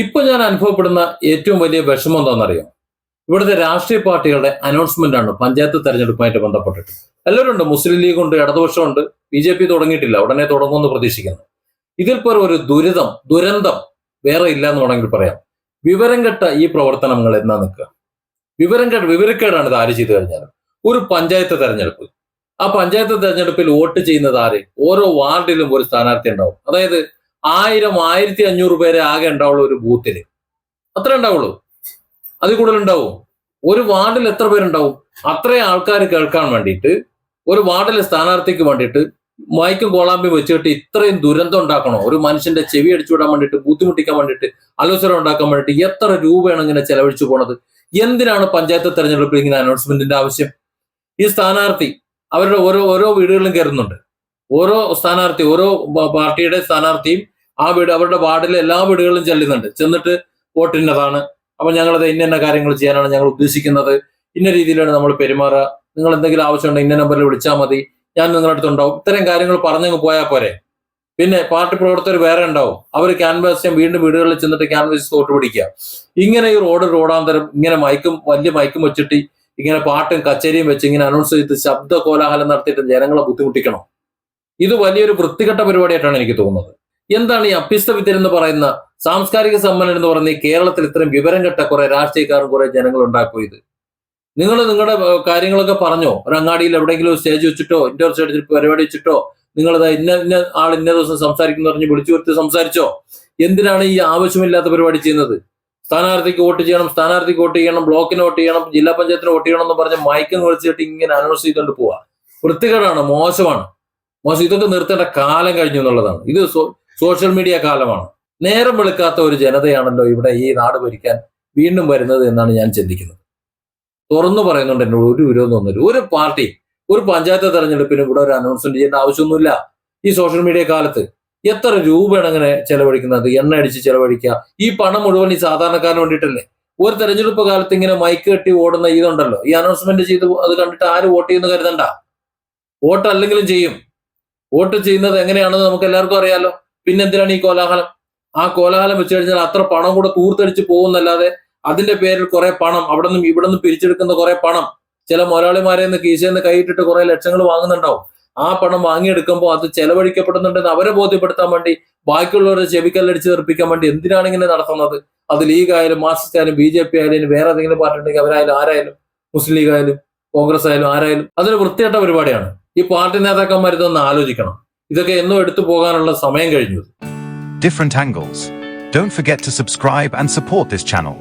ഇപ്പൊ ഞാൻ അനുഭവപ്പെടുന്ന ഏറ്റവും വലിയ വിഷമം എന്താണെന്നറിയാം? ഇവിടുത്തെ രാഷ്ട്രീയ പാർട്ടികളുടെ അനൗൺസ്മെന്റ് ആണ് പഞ്ചായത്ത് തെരഞ്ഞെടുപ്പുമായിട്ട് ബന്ധപ്പെട്ടിട്ട്. എല്ലാവരും ഉണ്ട്, മുസ്ലിം ലീഗ് ഉണ്ട്, ഇടതുപക്ഷമുണ്ട്, BJP തുടങ്ങിയിട്ടില്ല, ഉടനെ തുടങ്ങുമെന്ന് പ്രതീക്ഷിക്കുന്നു. ഇതിൽ പേർ ഒരു ദുരന്തം വേറെ ഇല്ല എന്ന് വേണമെങ്കിൽ പറയാം. വിവരം കെട്ട ഈ പ്രവർത്തനങ്ങൾ എന്നാ നിൽക്കുക? വിവരക്കേടാണ് ഇത് ആര് ചെയ്തു കഴിഞ്ഞാലും. ഒരു പഞ്ചായത്ത് തെരഞ്ഞെടുപ്പ്, ആ പഞ്ചായത്ത് തെരഞ്ഞെടുപ്പിൽ വോട്ട് ചെയ്യുന്നത് ആര്? ഓരോ വാർഡിലും ഒരു സ്ഥാനാർത്ഥി ഉണ്ടാവും. അതായത് 1000-1500 പേരെ ആകെ ഉണ്ടാവുള്ളൂ ഒരു ബൂത്തിന്. അത്ര ഉണ്ടാവുള്ളൂ, അതിൽ കൂടുതൽ ഉണ്ടാവും. ഒരു വാർഡിൽ എത്ര പേരുണ്ടാവും? അത്രയും ആൾക്കാർ കേൾക്കാൻ വേണ്ടിയിട്ട്, ഒരു വാർഡിലെ സ്ഥാനാർത്ഥിക്ക് വേണ്ടിയിട്ട് മൈക്കും കോളാമ്പി വെച്ചിട്ട് ഇത്രയും ദുരന്തം ഉണ്ടാക്കണോ? ഒരു മനുഷ്യന്റെ ചെവി അടിച്ചു വിടാൻ വേണ്ടിയിട്ട്, ബുദ്ധിമുട്ടിക്കാൻ വേണ്ടിയിട്ട്, അലോസരം ഉണ്ടാക്കാൻ വേണ്ടിയിട്ട് എത്ര രൂപയാണ് ഇങ്ങനെ ചെലവഴിച്ചു പോണത്? എന്തിനാണ് പഞ്ചായത്ത് തെരഞ്ഞെടുപ്പിൽ ഇങ്ങനെ അനൗൺസ്മെന്റിന്റെ ആവശ്യം? ഈ സ്ഥാനാർത്ഥി അവരുടെ ഓരോ വീടുകളിലും കയറുന്നുണ്ട്. ഓരോ പാർട്ടിയുടെ സ്ഥാനാർത്ഥിയും അവരുടെ വാർഡിലെ എല്ലാ വീടുകളിലും ചെല്ലുന്നുണ്ട്. ചെന്നിട്ട് വോട്ടിന്നതാണ്, അപ്പൊ ഞങ്ങളത് ഇന്ന കാര്യങ്ങൾ ചെയ്യാനാണ് ഞങ്ങൾ ഉദ്ദേശിക്കുന്നത്, ഇന്ന രീതിയിലാണ് നമ്മൾ പെരുമാറുക, നിങ്ങൾ എന്തെങ്കിലും ആവശ്യമുണ്ടെങ്കിൽ ഇന്ന നമ്പറിൽ വിളിച്ചാൽ മതി, ഞാൻ നിങ്ങളുടെ അടുത്തുണ്ടാവും. ഇത്തരം കാര്യങ്ങൾ പറഞ്ഞങ്ങ് പോയാൽ പോരെ? പിന്നെ പാർട്ടി പ്രവർത്തകർ വേറെ ഉണ്ടാവും, അവർ ക്യാൻവാസ് വീണ്ടും വീടുകളിൽ ചെന്നിട്ട് ക്യാൻവാസ് വോട്ട് പിടിക്കുക. ഇങ്ങനെ ഈ റോഡാന്തരം ഇങ്ങനെ വലിയ മൈക്കും വെച്ചിട്ട് ഇങ്ങനെ പാട്ടും കച്ചേരിയും വെച്ച് ഇങ്ങനെ അനൗൺസ് ചെയ്ത് ശബ്ദ കോലാഹലം നടത്തിയിട്ട് ജനങ്ങളെ ബുദ്ധിമുട്ടിക്കണം. ഇത് വലിയൊരു വൃത്തികെട്ട പരിപാടിയായിട്ടാണ് എനിക്ക് തോന്നുന്നത്. എന്താണ് ഈ അഭ്യസ്ത വിദ്യരെന്ന് പറയുന്ന, സാംസ്കാരിക സമ്മേളനം എന്ന് പറയുന്ന ഈ കേരളത്തിൽ ഇത്രയും വിവരം കെട്ട കുറെ രാഷ്ട്രീയക്കാരും കുറെ ജനങ്ങൾ ഉണ്ടാക്കും ഇത്? നിങ്ങൾ നിങ്ങളുടെ കാര്യങ്ങളൊക്കെ പറഞ്ഞോ? ഒരു അങ്ങാടിയിൽ എവിടെയെങ്കിലും സ്റ്റേജ് വെച്ചിട്ടോ, ഇൻഡോർ സ്റ്റേജിൽ പരിപാടി വെച്ചിട്ടോ, നിങ്ങളത് ഇന്ന ആൾ ഇന്ന ദിവസം സംസാരിക്കുന്നു പറഞ്ഞ് വിളിച്ചു വരുത്തി സംസാരിച്ചോ? എന്തിനാണ് ഈ ആവശ്യമില്ലാത്ത പരിപാടി ചെയ്യുന്നത്? സ്ഥാനാർത്ഥിക്ക് വോട്ട് ചെയ്യണം, ബ്ലോക്കിന് വോട്ട് ചെയ്യണം, ജില്ലാ പഞ്ചായത്തിന് വോട്ട് ചെയ്യണം എന്ന് പറഞ്ഞ് മയക്കം വിളിച്ചിട്ട് ഇങ്ങനെ അനൗൺസ് ചെയ്തുകൊണ്ട് പോവാ. വൃത്തികേടാണ്, മോശം. ഇതൊക്കെ നിർത്തേണ്ട കാലം കഴിഞ്ഞു എന്നുള്ളതാണ്. ഇത് സോഷ്യൽ മീഡിയ കാലമാണ്. നേരം വെളുക്കാത്ത ഒരു ജനതയാണല്ലോ ഇവിടെ ഈ നാട് ഭരിക്കാൻ വീണ്ടും വരുന്നത് എന്നാണ് ഞാൻ ചിന്തിക്കുന്നത്. തുറന്നു പറയുന്നുണ്ട്, എന്നോട് ഒരു വിരോധമൊന്നുമില്ല. ഒരു പാർട്ടി ഒരു പഞ്ചായത്ത് തെരഞ്ഞെടുപ്പിന് ഇവിടെ ഒരു അനൗൺസ്മെന്റ് ചെയ്യേണ്ട ആവശ്യമൊന്നുമില്ല. ഈ സോഷ്യൽ മീഡിയ കാലത്ത് എത്ര രൂപയാണ് അങ്ങനെ ചെലവഴിക്കുന്നത്? എണ്ണ അടിച്ച് ചെലവഴിക്കുക. ഈ പണം മുഴുവൻ ഈ സാധാരണക്കാരന് വേണ്ടിയിട്ടല്ലേ? ഒരു തെരഞ്ഞെടുപ്പ് കാലത്ത് ഇങ്ങനെ മൈക്ക് കെട്ടി ഓടുന്ന ഇതുണ്ടല്ലോ, ഈ അനൗൺസ്മെന്റ് ചെയ്ത് അത് കണ്ടിട്ട് ആര് വോട്ട് ചെയ്യുന്ന കരുതണ്ട. വോട്ട് അല്ലെങ്കിലും ചെയ്യും. വോട്ട് ചെയ്യുന്നത് എങ്ങനെയാണെന്ന് നമുക്ക് എല്ലാവർക്കും അറിയാലോ. പിന്നെന്തിനാണ് ഈ കോലാഹലം? ആ കോലാഹലം വെച്ച് കഴിഞ്ഞാൽ അത്ര പണം കൂടെ തൂർത്തടിച്ച് പോകുന്നല്ലാതെ അതിന്റെ പേരിൽ കുറെ പണം അവിടെ നിന്നും ഇവിടെ നിന്നും പിരിച്ചെടുക്കുന്ന കുറെ പണം ചില മുതലാളിമാരെ നിന്ന് കീശയിൽ നിന്ന് കൈയിട്ടിട്ട് കുറെ ലക്ഷങ്ങൾ വാങ്ങുന്നുണ്ടാവും. ആ പണം വാങ്ങിയെടുക്കുമ്പോൾ അത് ചെലവഴിക്കപ്പെടുന്നുണ്ടെന്ന് അവരെ ബോധ്യപ്പെടുത്താൻ വേണ്ടി, ബാക്കിയുള്ളവരെ ചെവിക്കല്ലടിച്ച് തെറിപ്പിക്കാൻ വേണ്ടി എന്തിനാണ് ഇങ്ങനെ നടത്തുന്നത്? അത് ലീഗ് ആയാലും മാർക്സിസ്റ്റ് ആയാലും BJP ആയാലും വേറെ ഏതെങ്കിലും പാർട്ടി ഉണ്ടെങ്കിൽ അവരായാലും ആരായാലും, മുസ്ലിം ലീഗ് ആയാലും കോൺഗ്രസ് ആയാലും ആരായാലും, അതൊരു വൃത്തികെട്ട പരിപാടിയാണ്. ഈ പാർട്ടി നേതാക്കന്മാർ ഇതൊന്ന് ആലോചിക്കണം. ഇതൊക്കെ എന്നോ എടുത്തു പോകാനുള്ള സമയം കഴിഞ്ഞു. Different angles. Don't forget to subscribe and support this channel.